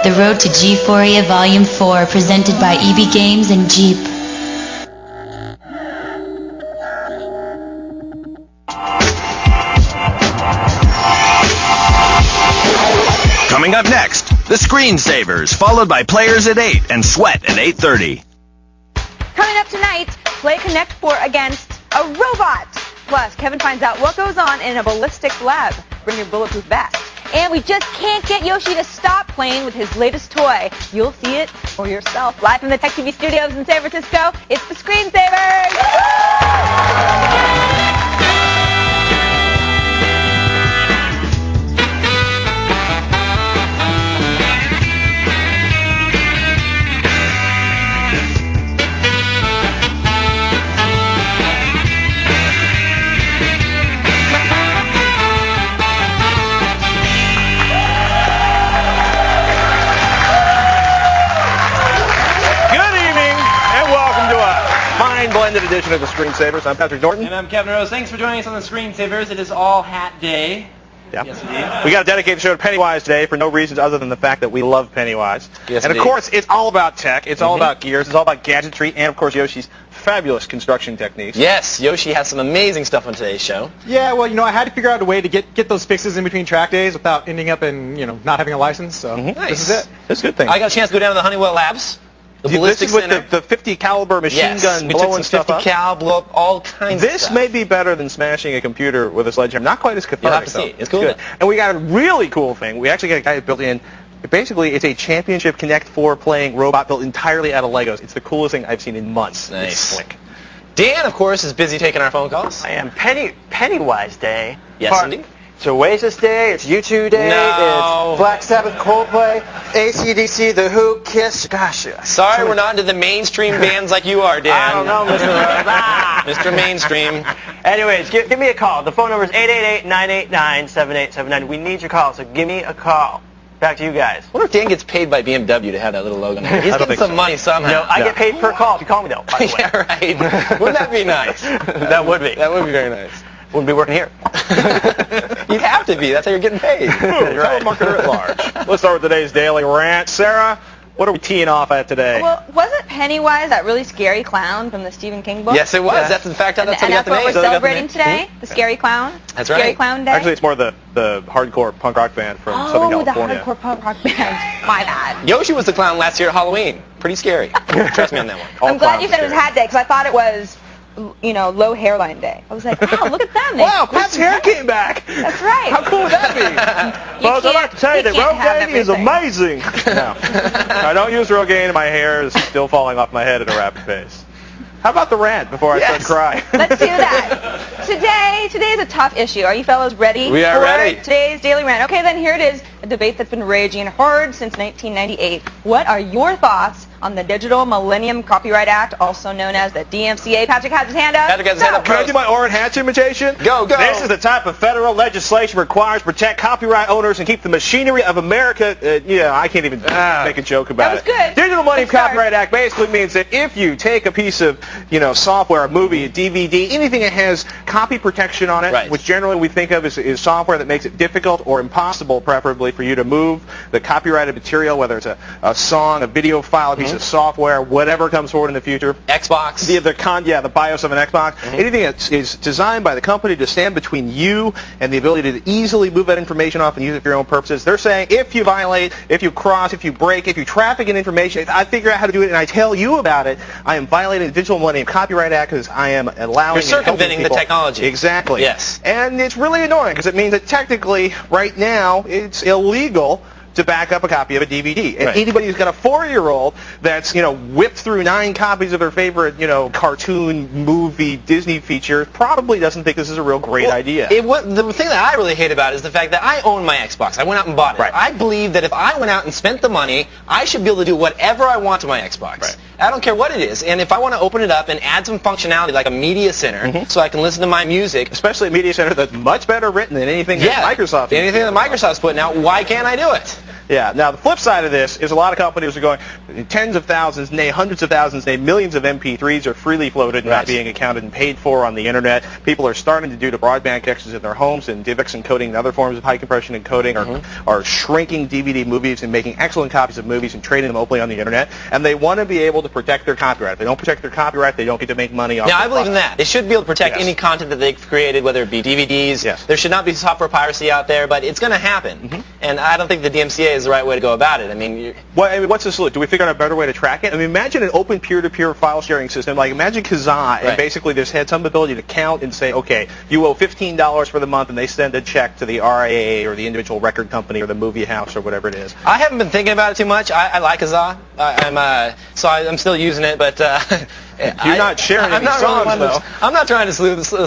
The Road to G4ia Volume 4, presented by EB Games and Jeep. Coming up next, the Screensavers, followed by Players at 8 and Sweat at 8:30. Coming up tonight, play Connect 4 against a robot. Plus, Kevin finds out what goes on in a ballistics lab. Bring your bulletproof vest. And we just can't get Yoshi to stop playing with his latest toy. You'll see it for yourself. Live from the Tech TV studios in San Francisco, it's the Screensavers! Blended edition of the Screensavers. I'm Patrick Norton. And I'm Kevin Rose. Thanks for joining us on the Screensavers. It is all hat day. Yeah. Yes, indeed. We got to dedicate the show to Pennywise today for no reasons other than the fact that we love Pennywise. Yes, and of indeed. course, it's all about tech. It's all about gears. It's all about gadgetry. And of course, Yoshi's fabulous construction techniques. Yes, Yoshi has some amazing stuff on today's show. Yeah, well, I had to figure out a way to get those fixes in between track days without ending up in, not having a license. So this is it. That's a good thing. I got a chance to go down to the Honeywell Labs. The This Ballistics is with Center. the 50 caliber machine gun We took blowing some stuff 50 up. cal, blow up all kinds of This stuff. may be better than smashing a computer with a sledgehammer. Not quite as cathartic, You'll have to though. see. It's cool, good. though. And we got a really cool thing. We actually got a guy that built in. Basically, it's a championship Connect 4 playing robot built entirely out of Legos. It's the coolest thing I've seen in months. Nice. It's slick. Dan, of course, is busy taking our phone calls. I am Pennywise Day. Yes, indeed. It's Oasis Day, it's U2 Day, No. it's Black Sabbath, Coldplay, AC/DC, The Who, Kiss. Gosh. Sorry, we're not into the mainstream bands like you are, Dan. I don't know, Mr. Rose. Mr. Mainstream. Anyways, give me a call. The phone number is 888-989-7879. We need your call, so give me a call. Back to you guys. I wonder if Dan gets paid by BMW to have that little logo on there. He's I don't getting think some so. money somehow. I get paid per call if you call me, though, by the way. Yeah, right. Wouldn't that be nice? That would be. That would be very nice. Wouldn't be working here. You'd have to be. That's how you're getting paid. Telemarketer at large. Let's start with today's daily rant. Sarah, what are we teeing off at today? Well, wasn't Pennywise that really scary clown from the Stephen King book? Yes, it was. Yeah. That's in fact how And that's how we got that's the what name. we're So we got the celebrating name. today? The Scary Clown? That's Scary right. Clown Day? Actually, it's more the hardcore punk rock band from Southern the California. hardcore punk rock band. My bad. Yoshi was the clown last year at Halloween. Pretty scary. Trust me on that one. All I'm glad you clowns said it was are hat day because I thought it was, low hairline day. I was like, wow, look at them. They- Wow, Pat's hair came back. That's right. How cool would that be? Folks, I'd like to tell you that Rogaine is amazing. No, I don't use Rogaine and my hair is still falling off my head at a rapid pace. How about the rant before I start crying? Let's do that. Today is a tough issue. Are you fellows ready? We are for ready. Today's Daily Rant. Okay, then here it is, a debate that's been raging hard since 1998. What are your thoughts on the Digital Millennium Copyright Act, also known as the DMCA? Patrick has his hand up. Patrick has his hand up. Can I do my Orrin Hatch imitation? Go. This is the type of federal legislation requires to protect copyright owners and keep the machinery of America. I can't even make a joke about That was good. Digital Millennium Good start. Copyright Act basically means that if you take a piece of, software, a movie, a DVD, anything that has copy protection on it, Right. which generally we think of as software that makes it difficult or impossible, preferably, for you to move the copyrighted material, whether it's a song, a video file, a piece of software, whatever comes forward in the future. Xbox. The BIOS of an Xbox. Anything that is designed by the company to stand between you and the ability to easily move that information off and use it for your own purposes. They're saying if you violate, if you cross, if you break, if you traffic in information, if I figure out how to do it and I tell you about it, I am violating the Digital Millennium Copyright Act because I am allowing... You're circumventing the technology. Exactly. Yes. And it's really annoying because it means that technically, right now, it's illegal to back up a copy of a DVD. And Right. anybody who's got a 4-year-old that's, whipped through 9 copies of their favorite, cartoon, movie, Disney feature probably doesn't think this is a real great idea. The thing that I really hate about it is the fact that I own my Xbox. I went out and bought it. Right. I believe that if I went out and spent the money, I should be able to do whatever I want to my Xbox. Right. I don't care what it is. And if I want to open it up and add some functionality like a media center so I can listen to my music, Especially a media center that's much better written than anything that Microsoft anything that Microsoft's putting out, why can't I do it? Yeah. Now, the flip side of this is a lot of companies are going tens of thousands, nay, hundreds of thousands, nay, millions of MP3s are freely floated, not being accounted and paid for on the Internet. People are starting to do the broadband connections in their homes, and DivX encoding and other forms of high compression encoding are shrinking DVD movies and making excellent copies of movies and trading them openly on the Internet. And they want to be able to protect their copyright. If they don't protect their copyright, they don't get to make money off Now, I the believe in product. that. They should be able to protect any content that they've created, whether it be DVDs. Yes. There should not be software piracy out there, but it's going to happen. And I don't think the DMCA is the right way to go about it. I mean, what's the solution? Do we figure out a better way to track it? I mean, imagine an open peer-to-peer file sharing system. Like, imagine Kazaa, and basically this had some ability to count and say, okay, you owe $15 for the month, and they send a check to the RIAA or the individual record company or the movie house or whatever it is. I haven't been thinking about it too much. I like Kazaa. I'm still using it, but you're not sharing any songs, though. I'm not trying to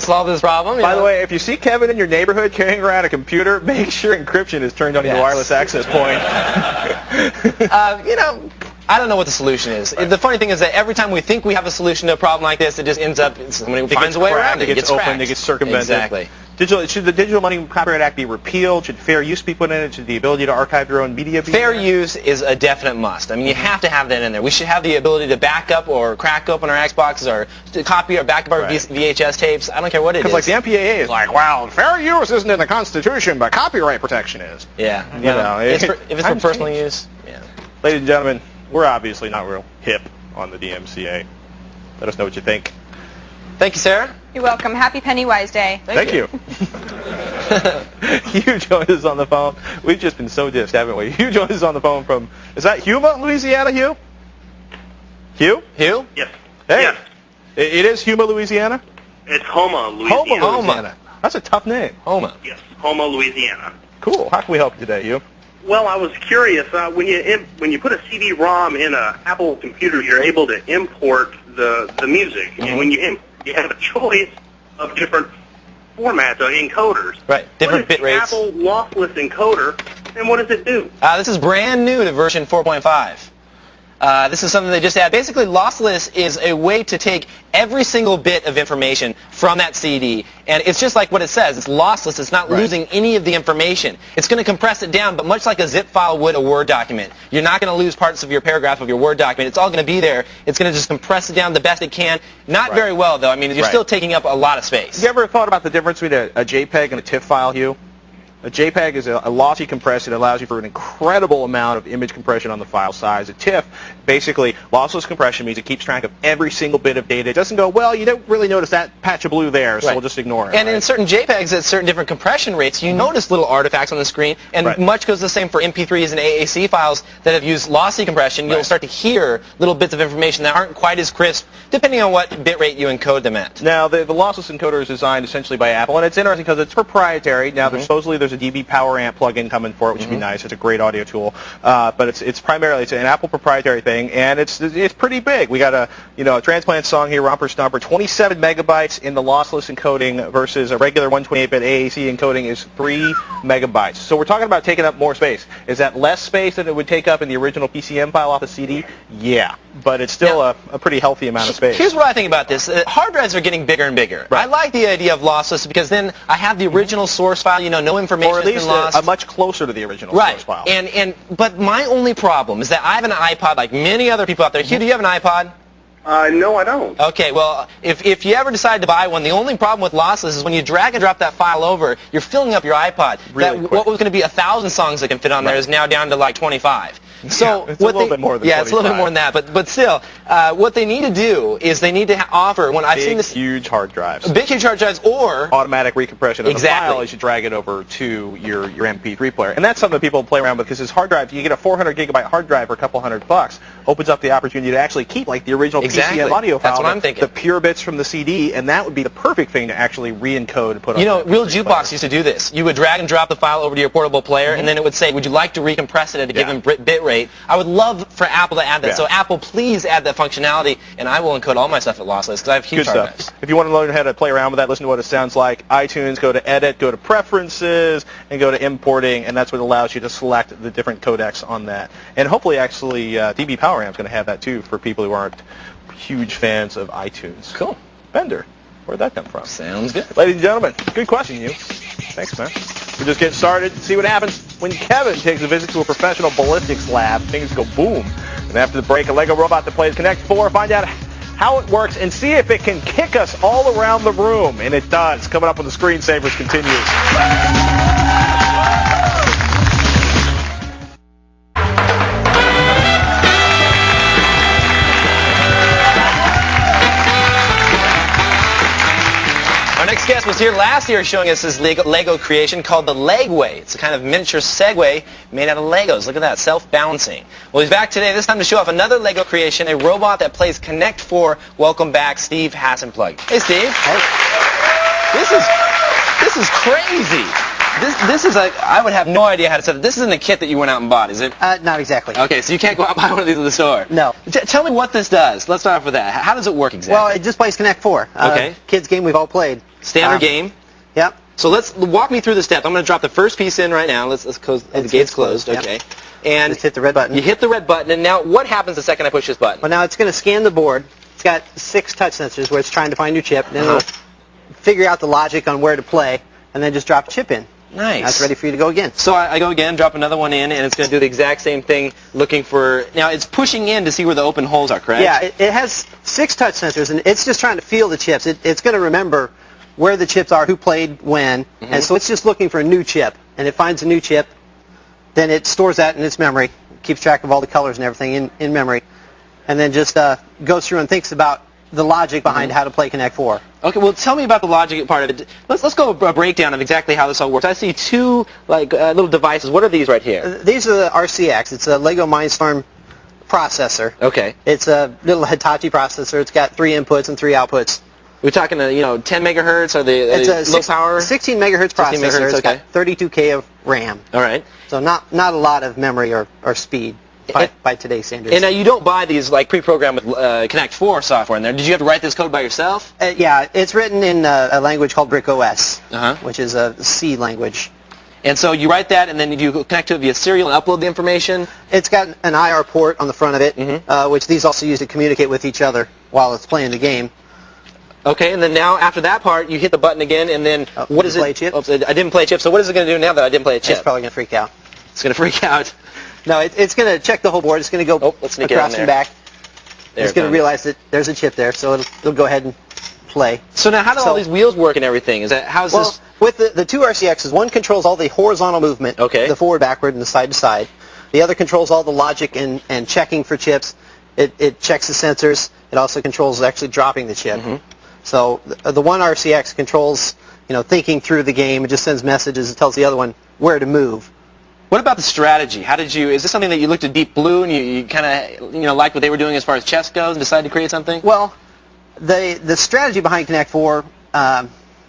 solve this problem. By the way, if you see Kevin in your neighborhood carrying around a computer, make sure encryption is turned on your wireless access point. I don't know what the solution is. The funny thing is that every time we think we have a solution to a problem like this, it just ends up somebody finds a way around it. It gets opened, it gets circumvented. Exactly. Should the Digital Money Copyright Act be repealed? Should fair use be put in it? Should the ability to archive your own media be Fair use is a definite must. I mean, you have to have that in there. We should have the ability to back up or crack open our Xboxes or to copy or back up our VHS tapes. I don't care what it is. Because like the MPAA is like, well, fair use isn't in the Constitution, but copyright protection is. Yeah. If it's for personal use. Yeah. Ladies and gentlemen, we're obviously not real hip on the DMCA. Let us know what you think. Thank you, Sarah. You're welcome. Happy Pennywise Day. Thank you. Hugh joined us on the phone. We've just been so dissed, haven't we? Hugh joined us on the phone from, is that Huma, Louisiana, Hugh? Hugh? Hugh? Yes. Hey. Yes. It is Huma, Louisiana? It's Houma, Louisiana. Houma, Louisiana. That's a tough name. Houma. Yes, Houma, Louisiana. Cool. How can we help you today, Hugh? Well, I was curious. When you put a CD-ROM in an Apple computer, you're able to import the music. And when you have a choice of different formats, encoders. Right, different bit rates. Apple lossless encoder, and what does it do? This is brand new to version 4.5. This is something they just added. Basically, lossless is a way to take every single bit of information from that CD, and it's just like what it says. It's lossless. It's not losing any of the information. It's going to compress it down, but much like a zip file would a Word document. You're not going to lose parts of your paragraph of your Word document. It's all going to be there. It's going to just compress it down the best it can. Not very well, though. I mean, you're still taking up a lot of space. Have you ever thought about the difference between a JPEG and a TIFF file, Hugh? A JPEG is a lossy compressor that allows you for an incredible amount of image compression on the file size. A TIFF, basically, lossless compression means it keeps track of every single bit of data. It doesn't go, well, you don't really notice that patch of blue there, so we'll just ignore it. And in certain JPEGs at certain different compression rates, you notice little artifacts on the screen, and much goes the same for MP3s and AAC files that have used lossy compression. You'll start to hear little bits of information that aren't quite as crisp, depending on what bit rate you encode them at. Now, the lossless encoder is designed essentially by Apple, and it's interesting because it's proprietary. Now, supposedly there's a DB Power Amp plugin coming for it, which would be nice. It's a great audio tool, but it's primarily an Apple proprietary thing, and it's pretty big. We got a transplant song here, Romper Stomper, 27 megabytes in the lossless encoding versus a regular 128-bit AAC encoding is 3 megabytes. So we're talking about taking up more space. Is that less space than it would take up in the original PCM file off the CD? Yeah, but it's still a pretty healthy amount of space. Here's what I think about this. Hard drives are getting bigger and bigger. I like the idea of lossless because then I have the original source file, no information has been lost. Much closer to the original source file. But my only problem is that I have an iPod like many other people out there. Hugh, do you have an iPod? No, I don't. Okay, well, if you ever decide to buy one, the only problem with lossless is when you drag and drop that file over, you're filling up your iPod. What was going to be 1,000 songs that can fit on there is now down to like 25. So it's a little bit more than 25. it's a little bit more than that, but still, what they need to do is they need to offer, when I've seen this, huge hard drives. Big, huge hard drives, or automatic recompression of the file as you drag it over to your MP3 player. And that's something people play around with because this hard drive, you get a 400 gigabyte hard drive for a couple $100, opens up the opportunity to actually keep like the original PCM audio file, that's what I'm thinking. The pure bits from the CD, and that would be the perfect thing to actually re-encode and put on. Real Jukebox used to do this. You would drag and drop the file over to your portable player, and then it would say, would you like to recompress it at a given bit rate? I would love for Apple to add that. So Apple, please add that functionality, and I will encode all my stuff at lossless because I have huge hard drives. If you want to learn how to play around with that, listen to what it sounds like. iTunes, go to Edit, go to Preferences, and go to Importing, and that's what allows you to select the different codecs on that. And hopefully, actually, DB Power Amp is going to have that too for people who aren't huge fans of iTunes. Cool. Bender, where'd that come from? Sounds good. Ladies and gentlemen, good question, you. Thanks, man. We're just getting started. See what happens when Kevin takes a visit to a professional ballistics lab. Things go boom. And after the break, a Lego robot that plays Connect 4. Find out how it works and see if it can kick us all around the room. And it does. Coming up when the Screensavers continues. Our next guest was here last year showing us his Lego creation called the Legway. It's a kind of miniature Segway made out of Legos. Look at that, self-balancing. Well, he's back today, this time to show off another Lego creation, a robot that plays Connect 4. Welcome back, Steve Hassenplug. Hey, Steve. Hey. This is crazy. This is like, I would have no idea how to set it. This isn't a kit that you went out and bought, is it? Not exactly. Okay, so you can't go out and buy one of these at the store. No. Tell me what this does. Let's start off with that. How does it work exactly? Well, it just plays Connect 4. Okay. Kids game we've all played. Standard game. Yep. So let's walk me through the steps. I'm going to drop the first piece in right now. Let's close. The gate's closed. Yep. Okay. And just hit the red button. You hit the red button, and now what happens the second I push this button? Well, now it's going to scan the board. It's got 6 touch sensors where it's trying to find your chip. Then it'll figure out the logic on where to play, and then just drop a chip in. Nice. Now it's ready for you to go again. So I go again, drop another one in, and it's going to do the exact same thing, looking for... Now, it's pushing in to see where the open holes are, correct? Yeah, it has 6 touch sensors, and it's just trying to feel the chips. It's going to remember where the chips are, who played when, and so it's just looking for a new chip. And it finds a new chip, then it stores that in its memory, keeps track of all the colors and everything in memory, and then just goes through and thinks about the logic behind how to play Connect 4. Okay, well, tell me about the logic part of it. Let's go a breakdown of exactly how this all works. I see 2 little devices. What are these right here? These are the RCX. It's a Lego Mindstorm processor. Okay. It's a little Hitachi processor. It's got 3 inputs and 3 outputs. We're talking, 10 megahertz? Are they low power? 16 megahertz processor. 16 megahertz, It's got 32K of RAM. All right. So not a lot of memory or speed by today's standards. And now you don't buy these pre-programmed with Connect 4 software in there. Did you have to write this code by yourself? Yeah, it's written in a language called Brick OS, which is a C language. And so you write that, and then you connect to it via serial and upload the information? It's got an IR port on the front of it, which these also use to communicate with each other while it's playing the game. Okay, and then now after that part, you hit the button again, and then what is it? Play a chip? Oops, I didn't play a chip. So what is it going to do now that I didn't play a chip? It's probably going to freak out. It's going to freak out. No, it's going to check the whole board. It's going to go across and back. It's going to realize that there's a chip there, so it'll go ahead and play. So now how do all these wheels work and everything? How's this? With the 2 RCXs, one controls all the horizontal movement, the forward, backward, and the side to side. The other controls all the logic and checking for chips. It checks the sensors. It also controls actually dropping the chip. So the one RCX controls, thinking through the game. It just sends messages. It tells the other one where to move. What about the strategy? Is this something that you looked at Deep Blue and you kind of, liked what they were doing as far as chess goes and decided to create something? Well, the strategy behind Connect 4,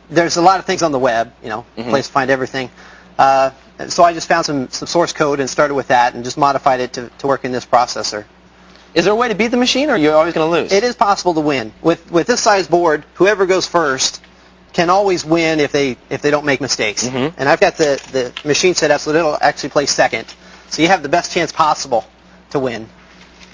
there's a lot of things on the web, place to find everything. So I just found some source code and started with that and just modified it to work in this processor. Is there a way to beat the machine, or are you always going to lose? It is possible to win. With this size board, whoever goes first can always win if they don't make mistakes. And I've got the machine set up so that it'll actually play second. So you have the best chance possible to win.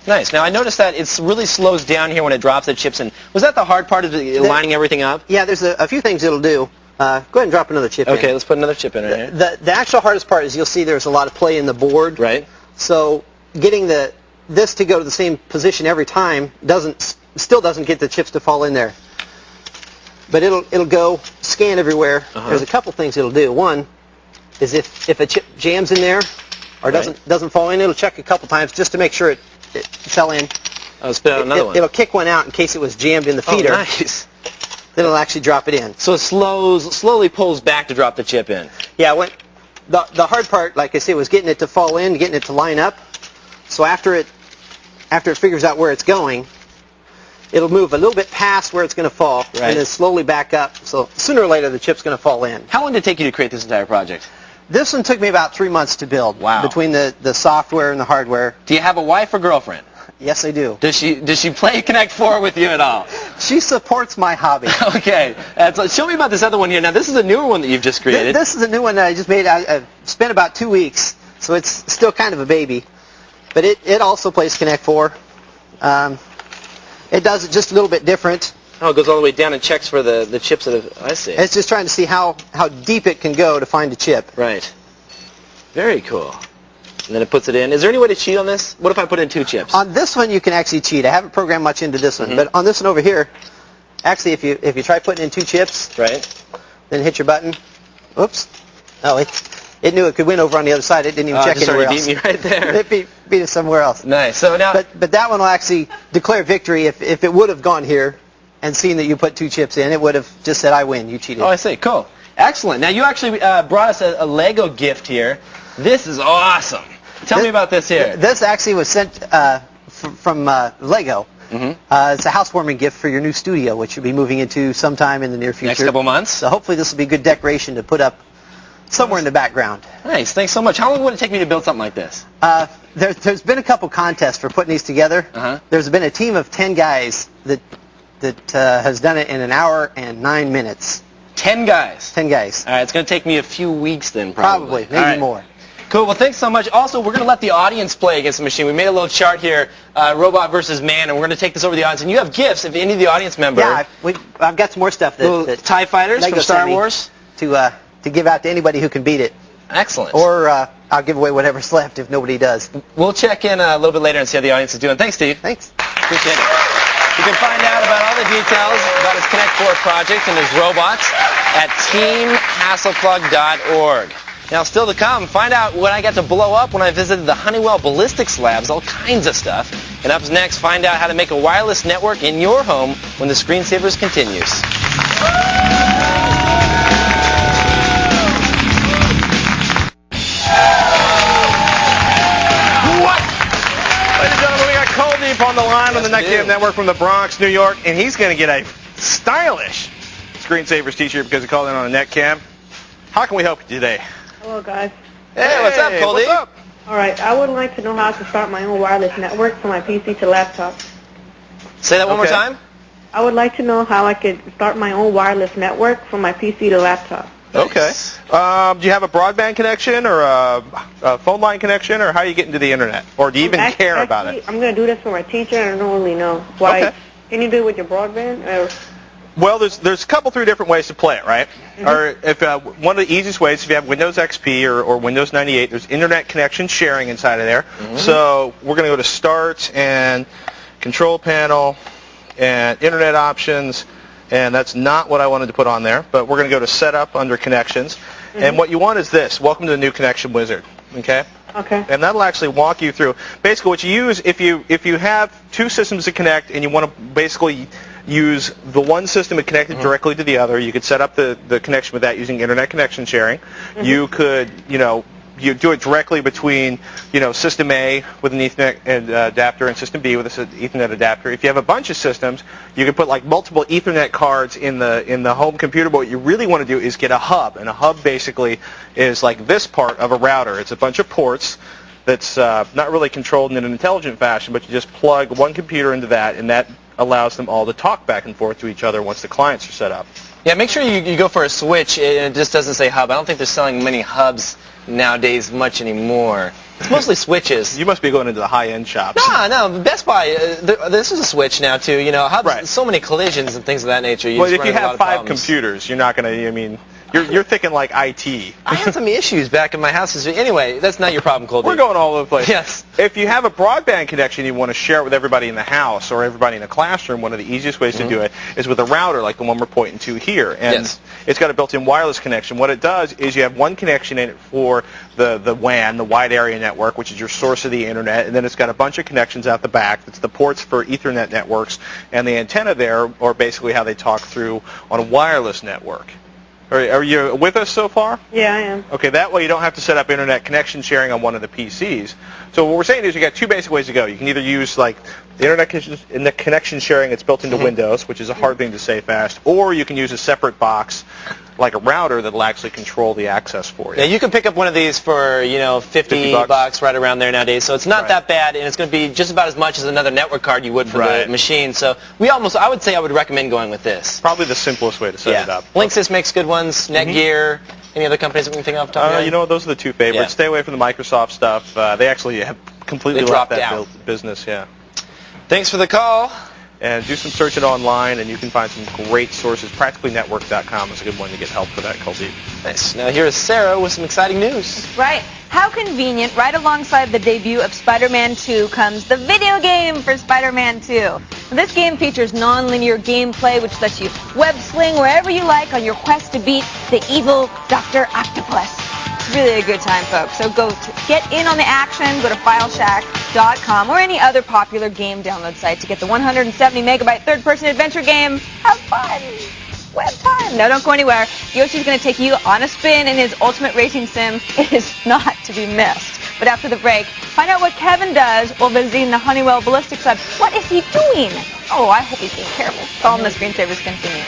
Nice. Now I noticed that it really slows down here when it drops the chips in. Was that the hard part of lining everything up? Yeah, there's a few things it'll do. Go ahead and drop another chip in. Okay, let's put another chip in right here. The actual hardest part is you'll see there's a lot of play in the board. Right. So getting this to go to the same position every time still doesn't get the chips to fall in there. But it'll go scan everywhere. There's a couple things it'll do. One is if a chip jams in there or doesn't fall in, it'll check a couple times just to make sure it fell in. I'll spit out another one. It'll kick one out in case it was jammed in the feeder. Oh, nice. Then it'll actually drop it in. So it slowly pulls back to drop the chip in. Yeah. The hard part, like I say, was getting it to fall in, getting it to line up. So after it figures out where it's going, it'll move a little bit past where it's going to fall, and then slowly back up. So sooner or later, the chip's going to fall in. How long did it take you to create this entire project? This one took me about 3 months to build. Wow. Between the software and the hardware. Do you have a wife or girlfriend? Yes, I do. Does she play Connect 4 with you at all? She supports my hobby. Okay. Show me about this other one here. Now, this is a newer one that you've just created. This is a new one that I just made. I spent about 2 weeks, so it's still kind of a baby. But it also plays Connect 4. It does it just a little bit different. Oh, it goes all the way down and checks for the chips that have, I see. It's just trying to see how deep it can go to find a chip. Right. Very cool. And then it puts it in. Is there any way to cheat on this? What if I put in 2 chips? On this one, you can actually cheat. I haven't programmed much into this one, but on this one over here, actually, if you try putting in 2 chips, right, then hit your button. Oops. Oh, it knew it could win over on the other side. It didn't even check anywhere else. It beat me right there. It beat it somewhere else. Nice. So now, but that one will actually declare victory if it would have gone here and seen that you put 2 chips in. It would have just said, "I win. You cheated." Oh, I see. Cool. Excellent. Now you actually brought us a Lego gift here. This is awesome. Tell me about this here. This actually was sent from Lego. It's a housewarming gift for your new studio, which you'll be moving into sometime in the near future. Next couple months. So hopefully this will be good decoration to put up somewhere in the background. Nice. Thanks so much. How long would it take me to build something like this? There's been a couple contests for putting these together. There's been a team of 10 guys that has done it in 1 hour and 9 minutes. 10 guys? 10 guys. All right. It's going to take me a few weeks then, probably. Maybe more. Cool. Well, thanks so much. Also, we're going to let the audience play against the machine. We made a little chart here, robot versus man, and we're going to take this over to the audience. And you have gifts if any of the audience members. Yeah, I've got some more stuff that TIE fighters Lego from Star Wars to give out to anybody who can beat it. Excellent. Or I'll give away whatever's left if nobody does. We'll check in a little bit later and see how the audience is doing. Thanks, Steve. Thanks. Appreciate it. You can find out about all the details about his Connect 4 project and his robots at teamhasselplug.org. Now, still to come, find out what I got to blow up when I visited the Honeywell Ballistics labs, all kinds of stuff. And up next, find out how to make a wireless network in your home when the Screensavers continues. What? Ladies and gentlemen, we got Cole Deep on the line on the Neck Cam Network from the Bronx, New York, and he's going to get a stylish Screensavers t-shirt because he called in on a Neck Cam. How can we help you today? Hello, guys. Hey, what's up, Coldy? What's up? All right, I would like to know how to start my own wireless network from my PC to laptop. Say that one more time. I would like to know how I could start my own wireless network from my PC to laptop. Okay. Do you have a broadband connection or a phone line connection, or how are you getting to the internet? Or do you even care about it? I'm going to do this for my teacher, and I don't really know why. Okay. Can you do it with your broadband? Well, there's a couple, 3 different ways to play it, right? Or if one of the easiest ways, if you have Windows XP or Windows 98, there's internet connection sharing inside of there. So we're going to go to Start and Control Panel and Internet Options, and that's not what I wanted to put on there. But we're going to go to Setup under Connections, and what you want is this: Welcome to the new Connection Wizard. Okay. Okay. And that'll actually walk you through basically what you use if you have 2 systems to connect and you want to basically use the one system and connect it directly to the other. You could set up the connection with that using internet connection sharing. You could, you do it directly between, system A with an Ethernet adapter and system B with an Ethernet adapter. If you have a bunch of systems, you can put like multiple Ethernet cards in the home computer. But what you really want to do is get a hub, and a hub basically is like this part of a router. It's a bunch of ports that's not really controlled in an intelligent fashion, but you just plug one computer into that, and that allows them all to talk back and forth to each other once the clients are set up. Yeah, make sure you go for a switch, and it just doesn't say hub. I don't think they're selling many hubs nowadays much anymore. It's mostly switches. You must be going into the high-end shops. No, Best Buy, this is a switch now, too. Hubs, Right. So many collisions and things of that nature. But if you have 5 computers, you're not going to, you're thinking like IT. I had some issues back in my house. Anyway, that's not your problem, Colby. We're going all over the place. Yes. If you have a broadband connection you want to share it with everybody in the house or everybody in the classroom, one of the easiest ways to do it is with a router like the one we're pointing to here. And it's got a built-in wireless connection. What it does is you have one connection in it for the WAN, the wide area network, which is your source of the internet, and then it's got a bunch of connections out the back. It's the ports for Ethernet networks, and the antenna there are basically how they talk through on a wireless network. Are you with us so far? Yeah, I am. Okay, that way you don't have to set up internet connection sharing on one of the PCs. So what we're saying is you got 2 basic ways to go. You can either use like the internet connection sharing that's built into Windows, which is a hard thing to say fast, or you can use a separate box like a router that'll actually control the access for you. Yeah, you can pick up one of these for, 50 bucks right around there nowadays. So it's not that bad, and it's going to be just about as much as another network card you would for the machine. So I would say I would recommend going with this. Probably the simplest way to set it up. Linksys makes good ones, Netgear, any other companies that we can think of off the top of your head? Those are the 2 favorites. Stay away from the Microsoft stuff. They actually have completely left that business, Thanks for the call. and do some searching online, and you can find some great sources. Practicallynetwork.com is a good one to get help for that, Colby. Nice. Now here is Sarah with some exciting news. Right. How convenient. Right alongside the debut of Spider-Man 2 comes the video game for Spider-Man 2. This game features non-linear gameplay, which lets you web sling wherever you like on your quest to beat the evil Dr. Octopus. It's really a good time, folks. So get in on the action. Go to fileshack.com or any other popular game download site to get the 170 megabyte third-person adventure game. Have fun. Web time. No, don't go anywhere. Yoshi's going to take you on a spin in his ultimate racing sim. It is not to be missed. But after the break, find out what Kevin does while visiting the Honeywell Ballistics lab. What is he doing? Oh, I hope he's being careful. Call him the Screensavers continue.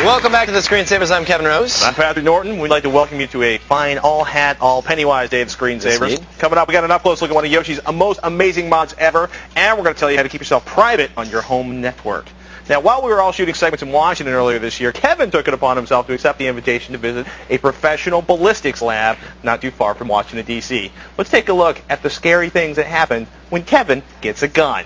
Welcome back to the Screensavers. I'm Kevin Rose. I'm Patrick Norton. We'd like to welcome you to a fine all-hat, all-Pennywise day of Screensavers. Yes, Coming up, we got an up-close look at one of Yoshi's most amazing mods ever, and we're going to tell you how to keep yourself private on your home network. Now, while we were all shooting segments in Washington earlier this year, Kevin took it upon himself to accept the invitation to visit a professional ballistics lab not too far from Washington, D.C. Let's take a look at the scary things that happen when Kevin gets a gun.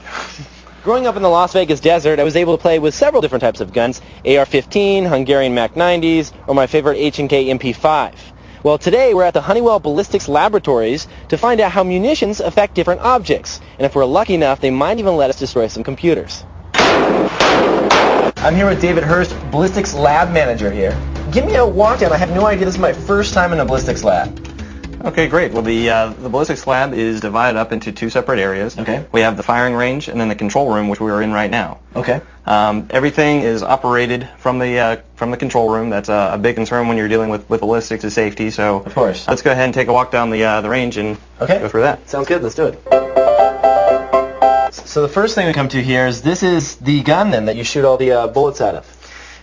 Growing up in the Las Vegas desert, I was able to play with several different types of guns, AR-15, Hungarian Mac-90s, or my favorite H&K MP5. Well, today we're at the Honeywell Ballistics Laboratories to find out how munitions affect different objects, and if we're lucky enough, they might even let us destroy some computers. I'm here with David Hurst, Ballistics Lab Manager here. Give me a walkdown. I have no idea. This is my first time in a ballistics lab. Okay, great. Well, the ballistics lab is divided up into two separate areas. Okay. We have the firing range and then the control room, which we are in right now. Okay. Everything is operated from the control room. That's a big concern when you're dealing with ballistics is safety. So of course. Let's go ahead and take a walk down the range and go through that. Sounds good. Let's do it. So the first thing we come to here is this is the gun then that you shoot all the bullets out of.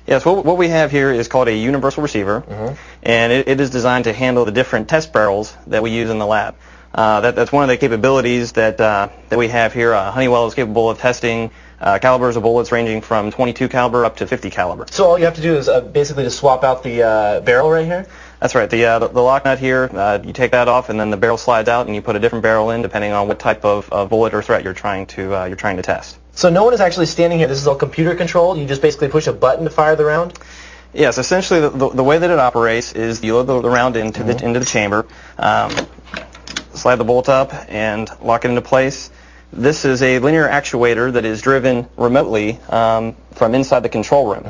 Yes, what we have here is called a universal receiver, and it is designed to handle the different test barrels that we use in the lab. That's one of the capabilities that we have here. Honeywell is capable of testing calibers of bullets ranging from 22 caliber up to 50 caliber. So all you have to do is basically just swap out the barrel right here? That's right. The lock nut here, you take that off, and then the barrel slides out, and you put a different barrel in depending on what type of bullet or threat you're trying to test. So no one is actually standing here. This is all computer controlled. You just basically push a button to fire the round? Yes. Essentially, the way that it operates is you load the round into the chamber, slide the bolt up, and lock it into place. This is a linear actuator that is driven remotely from inside the control room.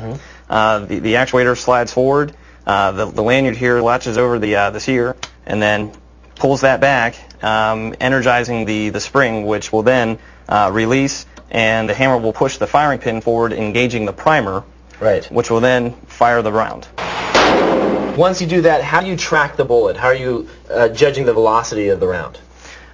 The actuator slides forward. The lanyard here latches over the sear and then pulls that back, energizing the spring, which will then release, and the hammer will push the firing pin forward, engaging the primer, which will then fire the round. Once you do that, how do you track the bullet? How are you judging the velocity of the round?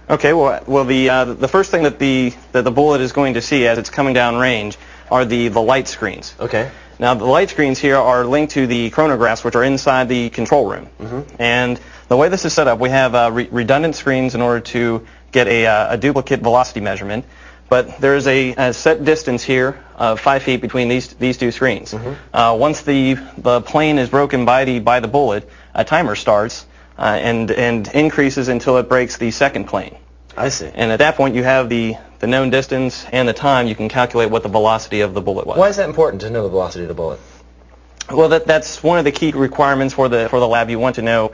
Okay, well the first thing that the bullet is going to see as it's coming down range are the light screens. Okay. Now the light screens here are linked to the chronographs, which are inside the control room. And the way this is set up, we have redundant screens in order to get a duplicate velocity measurement. But there is a set distance here of 5 feet between these two screens. Once the plane is broken by the bullet, a timer starts and increases until it breaks the second plane. I see. And at that point, you have the known distance and the time. You can calculate what the velocity of the bullet was. Why is that important to know the velocity of the bullet? Well, that's one of the key requirements for the lab. You want to know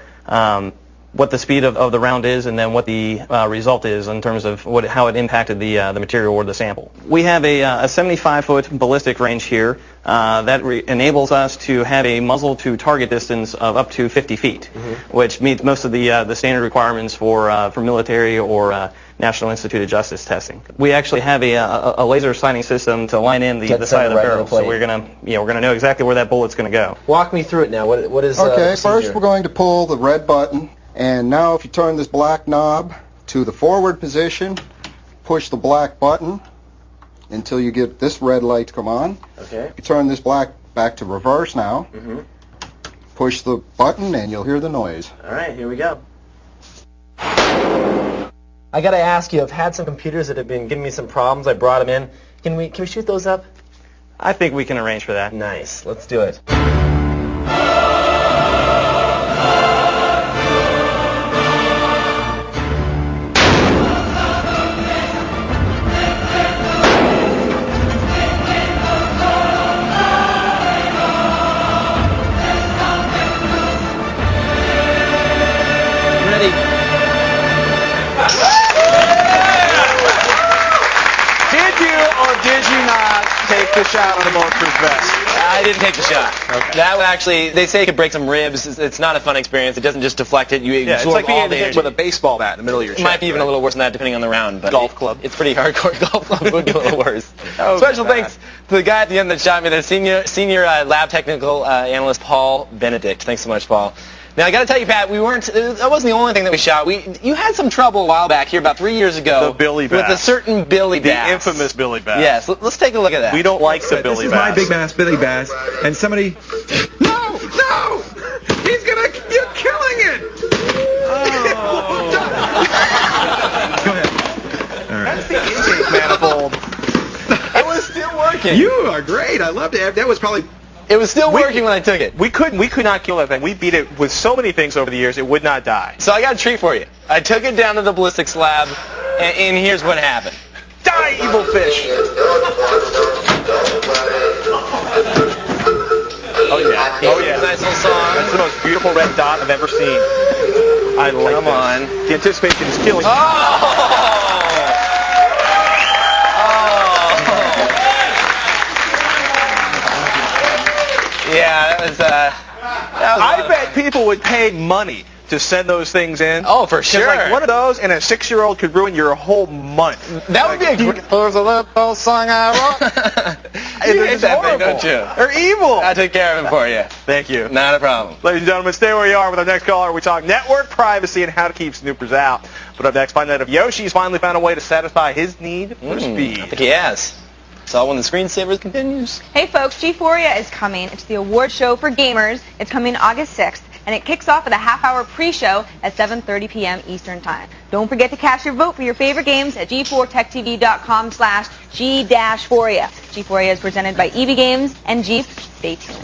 what the speed of the round is, and then what the result is in terms of how it impacted the material or the sample. We have a 75-foot ballistic range here that enables us to have a muzzle to target distance of up to 50 feet, which meets most of the standard requirements for military or National Institute of Justice testing. We actually have a laser sighting system to line in the side of the barrel, so we're gonna know exactly where that bullet's gonna go. Walk me through it now. What is okay? First, we're going to pull the red button. And now if you turn this black knob to the forward position, push the black button until you get this red light to come on. Okay. You turn this black back to reverse now. Push the button and you'll hear the noise. All right, here we go. I got to ask you, I've had some computers that have been giving me some problems. I brought them in. Can we shoot those up? I think we can arrange for that. Nice. Let's do it. Ready? Did you or did you not take the shot on the bulletproof vest? I didn't take the shot. Okay. That would actually, they say it could break some ribs. It's not a fun experience. It doesn't just deflect it. You Yeah, it's absorb like being all the hit energy. with a baseball bat in the middle of your It chest. might be even a little worse than that, depending on the round. But Golf club. It's pretty hardcore. Golf club would be a little worse. Oh, Special God. thanks to the guy at the end that shot me, the senior lab technical analyst, Paul Benedict. Thanks so much, Paul. Now, I got to tell you, Pat, that wasn't the only thing that we shot. You had some trouble a while back here, about 3 years ago. The Billy Bass. With a certain Billy Bass. The infamous Billy Bass. Yes, let's take a look at that. We don't like the Billy Bass. This is my big bass, Billy Bass, and somebody... No! No! He's gonna... You're killing it! Oh. Go ahead. All right. That's the intake manifold. It was still working. You are great. I loved it. That was probably... It was still working when I took it. We could not kill that thing. We beat it with so many things over the years, it would not die. So I got a treat for you. I took it down to the Ballistics lab, and here's what happened. Die, evil fish! Oh yeah. Oh yeah. Nice little song. That's the most beautiful red dot I've ever seen. I like Come this. on. The anticipation is killing me. Yeah, that was I bet people would pay money to send those things in. Oh, for sure. Like one of those and a 6-year-old could ruin your whole month. That would be a great... There's a little song I wrote. You hate that thing, don't you? They're evil. I took care of it for you. Thank you. Not a problem. Ladies and gentlemen, stay where you are with our next caller. We talk network privacy and how to keep snoopers out. But up next, find out if Yoshi's finally found a way to satisfy his need for speed. I think he has. So when the screensavers continues. Hey folks, G4ia is coming. It's the award show for gamers. It's coming August 6th, and it kicks off with a half-hour pre-show at 7:30 p.m. Eastern Time. Don't forget to cast your vote for your favorite games at g4techtv.com/G-4ia. G4ia is presented by EV Games and Jeep. Stay tuned.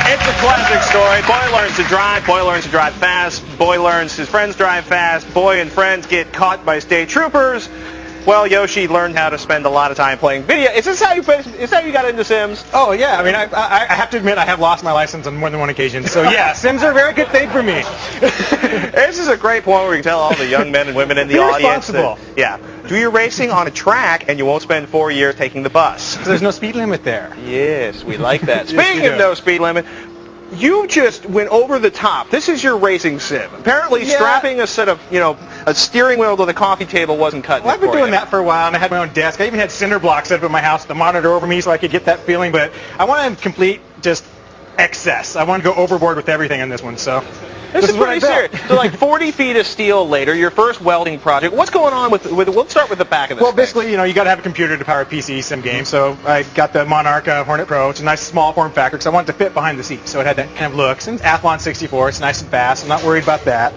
It's a classic story. Boy learns to drive. Boy learns to drive fast. Boy learns his friends drive fast. Boy and friends get caught by state troopers. Well, Yoshi learned how to spend a lot of time playing video. Is this how you got into Sims? Oh, yeah. I mean, I have to admit I have lost my license on more than one occasion. So, yeah, Sims are a very good thing for me. This is a great point where we can tell all the young men and women in the Be audience responsible. that, yeah, do your racing on a track and you won't spend 4 years taking the bus. There's no speed limit there. Yes, we like that. Yes, Speaking we of do. no speed limit, you just went over the top. This is your racing sim. Apparently strapping a set of, a steering wheel to the coffee table wasn't cutting Well, it I've been for doing you. that for a while, and I had my own desk. I even had cinder blocks set up at my house, the monitor over me, so I could get that feeling. But I want to complete just excess. I want to go overboard with everything in this one. So This is what pretty I built. serious. So like 40 feet of steel later, your first welding project. What's going on with let's start with the back of this Well, thing. basically, you got to have a computer to power a PC sim game. So I got the Monarch Hornet Pro. It's a nice small form factor because I wanted to fit behind the seat. So it had that kind of look. And Athlon 64. It's nice and fast. I'm not worried about that.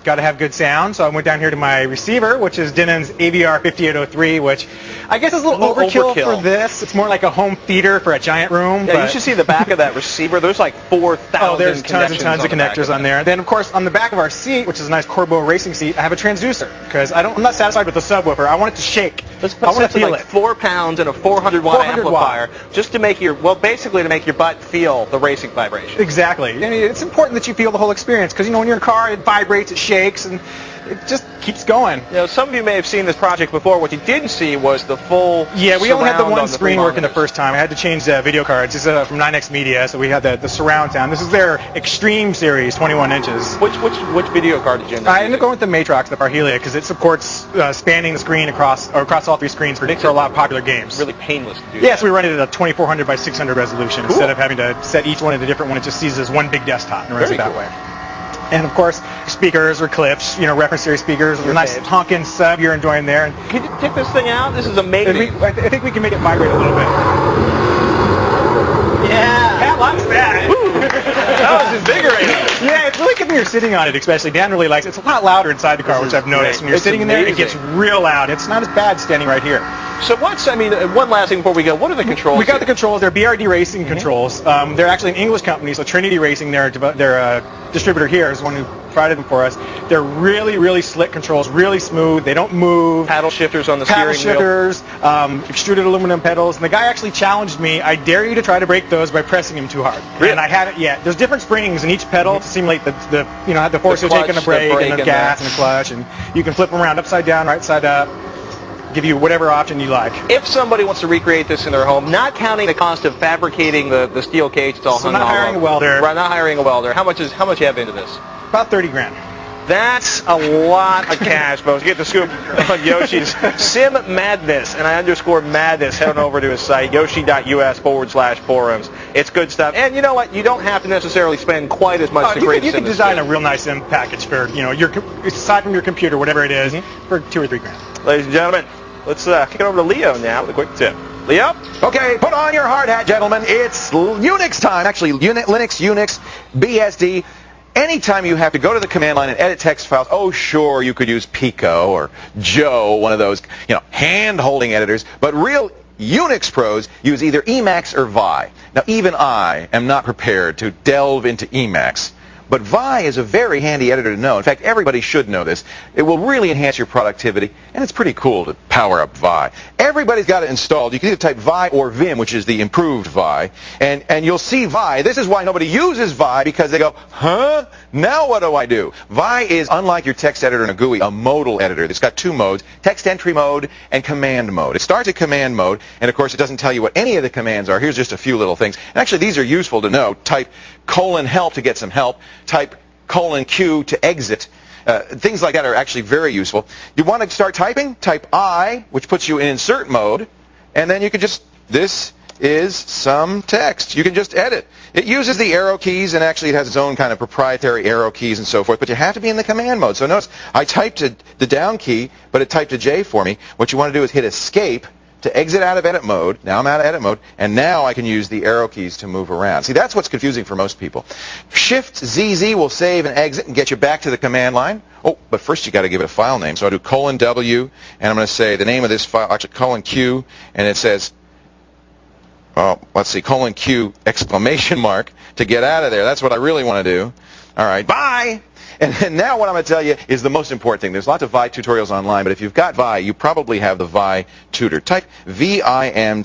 Got to have good sound. So I went down here to my receiver, which is Denon's AVR 5803, which I guess is a little overkill for this. It's more like a home theater for a giant room. Yeah, but you should see the back of that receiver. There's like 4,000 Oh, there's tons and tons of the back connectors on there. Then, of course, on the back of our seat, which is a nice Corbeau racing seat, I have a transducer because I'm not satisfied with the subwoofer. I want it to shake. Let's I want to feel like it. 4 pounds and a 400 watt 400 amplifier just to make basically to make your butt feel the racing vibration. Exactly. I mean, it's important that you feel the whole experience because, when you're in a car, it vibrates, it shakes, and it just keeps going. Some of you may have seen this project before. What you didn't see was the full Yeah, we only had the surround one on screen working the first time. I had to change the video cards. This is from 9X Media, so we had the surround sound. This is their Extreme Series, 21 inches. Which video card did you end up I ended up going with the Matrox, the Parhelia, because it supports spanning the screen across all 3 screens for a lot of popular games. Really painless to do. Yes, we run it at a 2400 by 600 resolution instead of having to set each one at a different one. It just sees it as one big desktop and runs it that way. And of course, speakers or clips, reference series speakers, a nice honking sub you're enjoying there. And can you check this thing out? This is amazing. I think we can make it vibrate a little bit. Yeah. Pat likes that. That was invigorating. Yeah, it's really good when you're sitting on it, especially. Dan really likes it. It's a lot louder inside the car, which I've noticed. When you're sitting in there, it gets real loud. It's not as bad standing right here. So what's, I mean, one last thing before we go. What are the controls? We got here? the controls. They're BRD Racing controls. They're actually an English company, so Trinity Racing, their distributor here, is the one who provided them for us. They're really, really slick controls, really smooth. They don't move. Paddle shifters on the Paddle steering wheel. shifters, extruded aluminum pedals. And the guy actually challenged me, I dare you to try to break those by pressing him too hard. Really? And I haven't yet. There's different springs in each pedal to simulate the force of taking the brake and the gas and the clutch. And you can flip them around upside down, right side up. Give you whatever option you like. If somebody wants to recreate this in their home, not counting the cost of fabricating the steel cage, it's all So hung not hiring a welder. Right, not hiring a welder. How much you have into this? About 30 grand. That's a lot of cash, folks. Get the scoop on Yoshi's Sim Madness, and I underscore madness. Head on over to his site, yoshi.us/forums. It's good stuff. And you know what? You don't have to necessarily spend quite as much to create You can design a real nice sim package for, aside from your computer, whatever it is, for 2 or 3 grand. Ladies and gentlemen, let's kick it over to Leo now with a quick tip. Leo? Okay, put on your hard hat, gentlemen. It's Unix time. Actually, Linux, Unix, BSD. Anytime you have to go to the command line and edit text files, oh, sure, you could use Pico or Joe, one of those, hand-holding editors. But real Unix pros use either Emacs or Vi. Now, even I am not prepared to delve into Emacs. But Vi is a very handy editor to know. In fact, everybody should know this. It will really enhance your productivity, and it's pretty cool to power up Vi. Everybody's got it installed. You can either type Vi or Vim, which is the improved Vi, and you'll see Vi. This is why nobody uses Vi, because they go, huh? Now what do I do? Vi is, unlike your text editor in a GUI, a modal editor. It's got 2 modes, text entry mode and command mode. It starts at command mode, and of course it doesn't tell you what any of the commands are. Here's just a few little things. And actually, these are useful to know. Type :help to get some help. Type :Q to exit. Things like that are actually very useful. You want to start typing? Type I, which puts you in insert mode, and then you can just, this is some text. You can just edit. It uses the arrow keys, and actually it has its own kind of proprietary arrow keys and so forth, but you have to be in the command mode. So notice, I typed the down key, but it typed a J for me. What you want to do is hit escape to exit out of edit mode. Now I'm out of edit mode, and now I can use the arrow keys to move around. See, that's what's confusing for most people. Shift-ZZ will save and exit and get you back to the command line. Oh, but first you got to give it a file name. So I do :W, and I'm going to say the name of this file, actually :Q, and it says, well, let's see, :Q exclamation mark to get out of there. That's what I really want to do. All right, bye! And now what I'm going to tell you is the most important thing. There's lots of Vi tutorials online, but if you've got Vi, you probably have the Vi Tutor. Type VIMTUTOR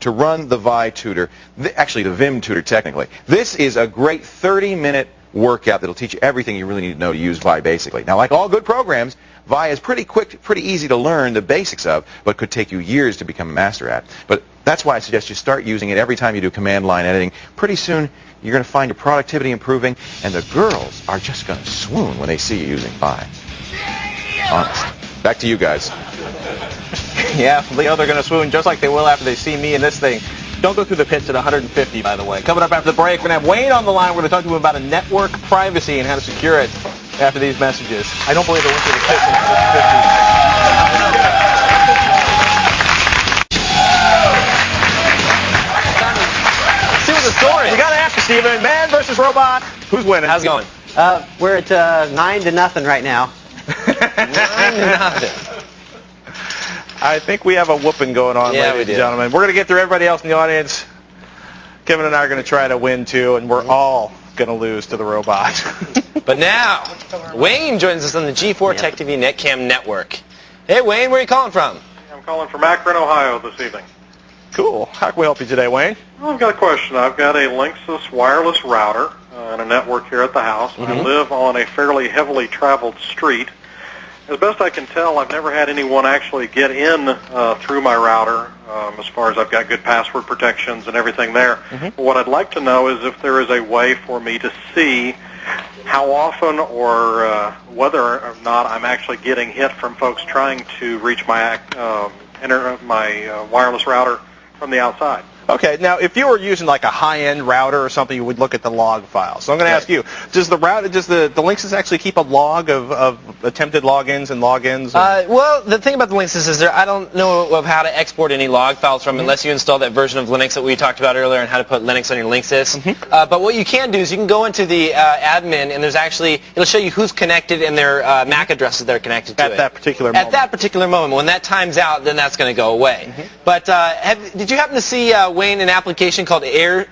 to run the Vi Tutor, actually the Vim Tutor technically. This is a great 30-minute workout that'll teach you everything you really need to know to use Vi basically. Now, like all good programs, Vi is pretty quick, pretty easy to learn the basics of, but could take you years to become a master at. But that's why I suggest you start using it every time you do command line editing. Pretty soon, you're going to find your productivity improving, and the girls are just going to swoon when they see you using Vi. Honest. Back to you guys. Yeah, Leo, they're going to swoon just like they will after they see me in this thing. Don't go through the pits at 150, by the way. Coming up after the break, we're going to have Wayne on the line. We're going to talk to him about a network privacy and how to secure it after these messages. I don't believe they went through the pits at 150. The story. You got to ask, Steven. Man versus robot. Who's winning? How's it going? We're at 9-0 right now. 9-0. I think we have a whooping going on, ladies and gentlemen. We're going to get through everybody else in the audience. Kevin and I are going to try to win, too, and we're all going to lose to the robot. But now, Wayne joins us on the G4 Tech TV Netcam network. Hey, Wayne, where are you calling from? I'm calling from Akron, Ohio this evening. Cool. How can we help you today, Wayne? Well, I've got a question. I've got a Linksys wireless router and a network here at the house. I live on a fairly heavily traveled street. As best I can tell, I've never had anyone actually get in through my router as far as I've got good password protections and everything there. What I'd like to know is if there is a way for me to see how often or whether or not I'm actually getting hit from folks trying to reach my wireless router from the outside. Okay, now if you were using like a high-end router or something, you would look at the log file. So I'm going to ask you, does the Linksys actually keep a log of attempted logins and logins? Well, the thing about the Linksys is I don't know of how to export any log files from unless you install that version of Linux that we talked about earlier and how to put Linux on your Linksys. But what you can do is you can go into the admin and it'll show you who's connected and their MAC addresses they're connected to at that particular moment. At that particular moment. When that times out, then that's going to go away. But did you happen to see, Wayne, an application called Air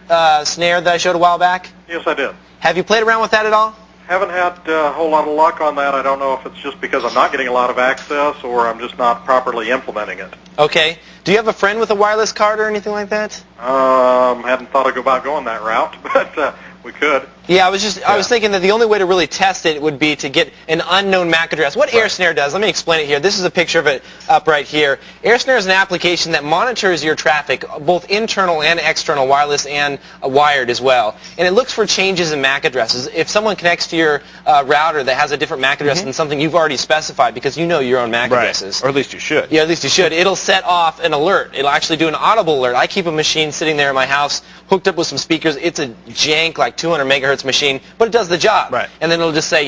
Snare that I showed a while back? Yes, I did. Have you played around with that at all? Haven't had a whole lot of luck on that. I don't know if it's just because I'm not getting a lot of access or I'm just not properly implementing it. Okay. Do you have a friend with a wireless card or anything like that? Hadn't thought about going that route, but we could. Yeah, I was thinking that the only way to really test it would be to get an unknown MAC address. What Air Snare does, let me explain it here. This is a picture of it up right here. Air Snare is an application that monitors your traffic, both internal and external, wireless and wired as well. And it looks for changes in MAC addresses. If someone connects to your router that has a different MAC address than something you've already specified, because you know your own MAC addresses. Or at least you should. Yeah, at least you should. It'll set off an alert. It'll actually do an audible alert. I keep a machine sitting there in my house hooked up with some speakers. It's a jank, like 200 megahertz machine, but it does the job. Right. And then it'll just say,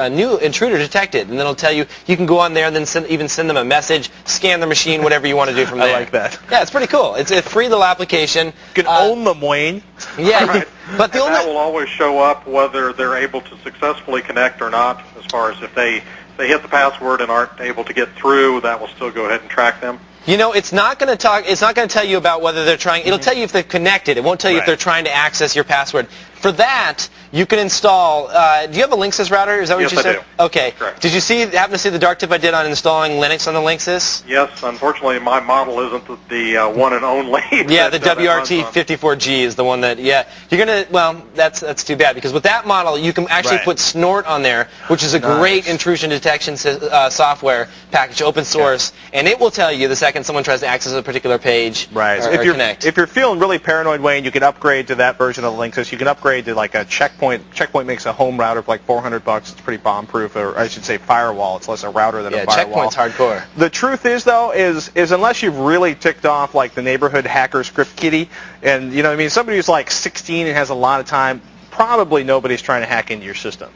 new intruder detected. And then it'll tell you can go on there and then even send them a message, scan the machine, whatever you want to do from there. I like that. Yeah, it's pretty cool. It's a free little application. You can own them, Wayne. Yeah, Right. but the And only... that will always show up whether they're able to successfully connect or not, as far as if they hit the password and aren't able to get through, that will still go ahead and track them. It's not going to tell you about whether they're trying. It'll tell you if they're connected. It won't tell you if they're trying to access your password. For that, you can install. Do you have a Linksys router? Is that what you said? Yes, I do. Okay. Correct. Did you happen to see the dark tip I did on installing Linux on the Linksys? Yes, unfortunately, my model isn't the one and only. Yeah, the that runs on. WRT54G is the one that. Yeah, you're gonna. Well, that's too bad because with that model, you can actually put Snort on there, which is a great intrusion detection software package, open source, and it will tell you the second someone tries to access a particular page. Right. So or connect. if you're feeling really paranoid, Wayne, you can upgrade to that version of the Linksys. You can upgrade to like a Checkpoint. Checkpoint makes a home router for like $400. It's pretty bomb-proof, or I should say firewall. It's less a router than a firewall. Yeah, Checkpoint's hardcore. The truth is, though, is unless you've really ticked off like the neighborhood hacker script kiddie, and you know what I mean, somebody who's like 16 and has a lot of time, probably nobody's trying to hack into your system.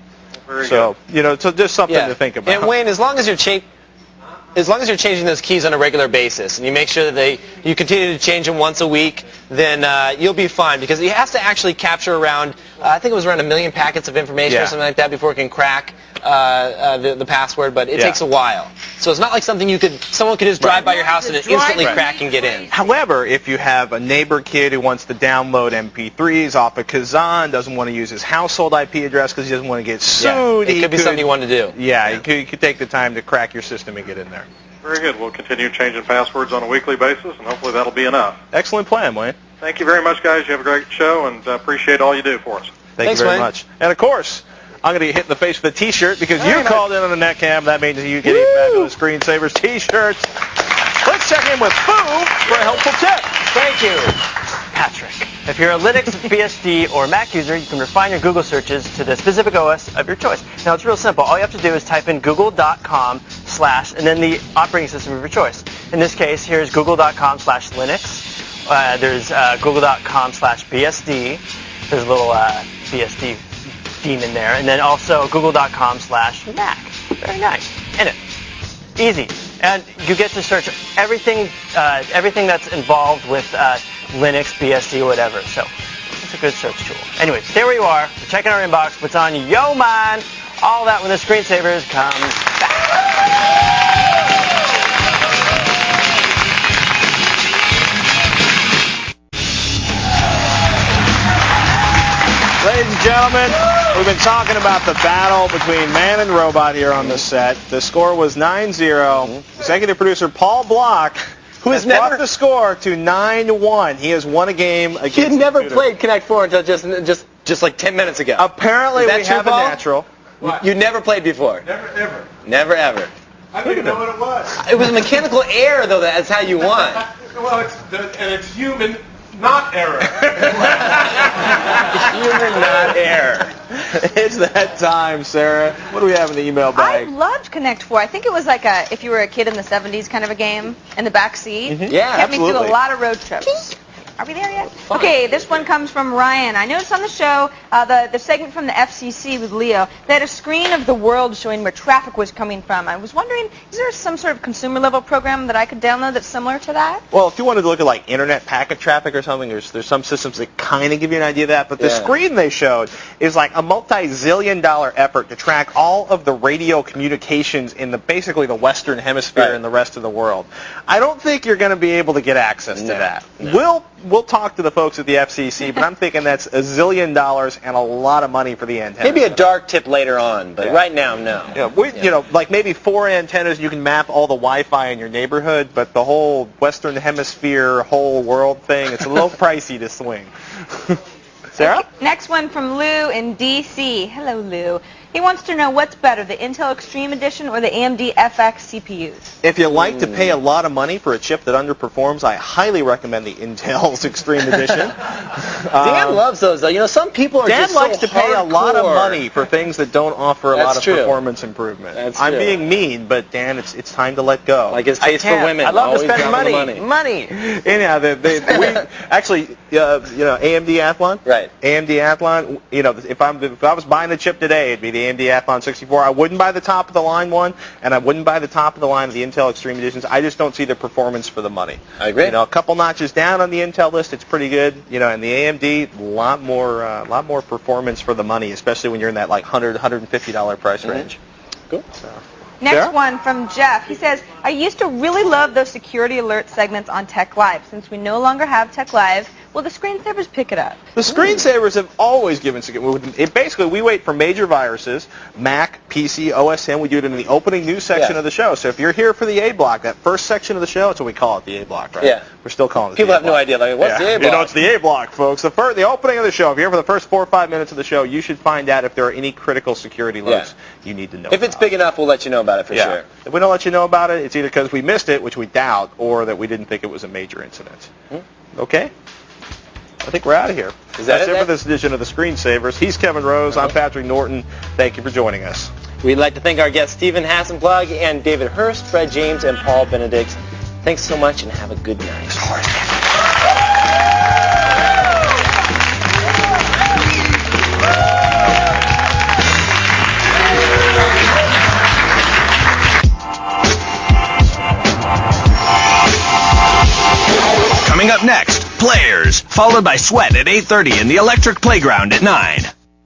Very so good. so just something to think about. And Wayne, as long as you're changing those keys on a regular basis, and you make sure that you continue to change them once a week, then you'll be fine because it has to actually capture around, I think it was around 1 million packets of information or something like that before it can crack the password, but it takes a while. So it's not like something someone could just drive by your house and instantly crack and get in. However, if you have a neighbor kid who wants to download MP3s off of Kazan, doesn't want to use his household IP address because he doesn't want to get sued, it could be something you want to do. Yeah, you could take the time to crack your system and get in there. Very good. We'll continue changing passwords on a weekly basis, and hopefully that'll be enough. Excellent plan, Wayne. Thank you very much, guys. You have a great show, and appreciate all you do for us. Thanks you very much. And, of course, I'm going to get hit in the face with a T-shirt because you called in on the netcam. That means you get a fabulous Screensavers T-shirt. Let's check in with Fu for a helpful tip. Thank you, Patrick. If you're a Linux, BSD, or Mac user, you can refine your Google searches to the specific OS of your choice. Now, it's real simple. All you have to do is type in google.com/ and then the operating system of your choice. In this case, here's google.com/Linux. There's google.com/BSD. There's a little BSD demon there. And then also google.com/Mac. Very nice. In it. Easy. And you get to search everything that's involved with Linux, BSD, whatever. So it's a good search tool. Anyway, stay where you are. We're checking our inbox. What's on your mind? All that when the Screensavers comes back. Ladies and gentlemen, we've been talking about the battle between man and robot here on the set. The score was 9-0. Executive producer Paul Block has brought the score to 9-1. He has won a game against He had never computer. played Connect 4 until just like 10 minutes ago. Apparently, we have a natural. You never played before? Never, ever. Never, ever. I didn't know what it was. It was mechanical error, though. That's how you won. Well, it's human, not error. Human, not error. It's that time, Sarah. What do we have in the email I bag? loved Connect 4. I think it was like if you were a kid in the 70s kind of a game in the back seat. Yeah, Kept me through absolutely. a lot of road trips. Are we there yet? Okay, this one comes from Ryan. I noticed on the show, the segment from the FCC with Leo, they had a screen of the world showing where traffic was coming from. I was wondering, is there some sort of consumer-level program that I could download that's similar to that? Well, if you wanted to look at like internet packet traffic or something, there's some systems that kind of give you an idea of that. But the screen they showed is like a multi-zillion-dollar effort to track all of the radio communications in basically the Western Hemisphere and the rest of the world. I don't think you're going to be able to get access to that. No. We'll talk to the folks at the FCC, but I'm thinking that's $1 zillion and a lot of money for the antenna. Maybe a dark tip later on, but right now, no. You know, like maybe 4 antennas, you can map all the Wi-Fi in your neighborhood, but the whole Western Hemisphere, whole world thing, it's a little pricey to swing. Sarah? Okay, next one from Lou in D.C. Hello, Lou. He wants to know what's better, the Intel Extreme Edition or the AMD FX CPUs? If you like to pay a lot of money for a chip that underperforms, I highly recommend the Intel's Extreme Edition. Dan loves those, though. You know, some people are just Dan likes so to pay a lot of money for things that don't offer a lot of true. performance improvement. I'm true. being mean, but Dan, it's time to let go. Like his taste for women. I love always to spend dropping money. Anyhow, we actually, you know, AMD Athlon. Right. AMD Athlon. You know, if I was buying the chip today, it'd be the AMD Athlon 64. I wouldn't buy the top of the line one, and I wouldn't buy the top of the line of the Intel Extreme Editions. I just don't see the performance for the money. I agree. You know, a couple notches down on the Intel list, it's pretty good. You know, and the AMD, a lot more performance for the money, especially when you're in that like $100, $150 price range. Cool. So. Next Sarah? one from Jeff. He says, I used to really love those security alert segments on Tech Live. Since we no longer have Tech Live, will the screensavers pick it up? The screensavers have always given security. Basically, we wait for major viruses, Mac, PC, OS X. We do it in the opening news section of the show. So if you're here for the A block, that first section of the show, that's what we call it, the A block, right? Yeah. We're still calling it People the A have no idea. Like, what's the A block? You know, it's the A block, folks. The opening of the show. If you're here for the first 4 or 5 minutes of the show, you should find out if there are any critical security alerts you need to know If it's big enough, we'll let you know about it for sure. If we don't let you know about it, it's either because we missed it, which we doubt, or that we didn't think it was a major incident. Okay? I think we're out of here. That's it for this edition of the Screensavers. He's Kevin Rose. I'm Patrick Norton. Thank you for joining us. We'd like to thank our guests Stephen Hassenplug and David Hurst, Fred James, and Paul Benedict. Thanks so much and have a good night. Coming up next, Players, followed by Sweat at 8:30 in the Electric Playground at 9.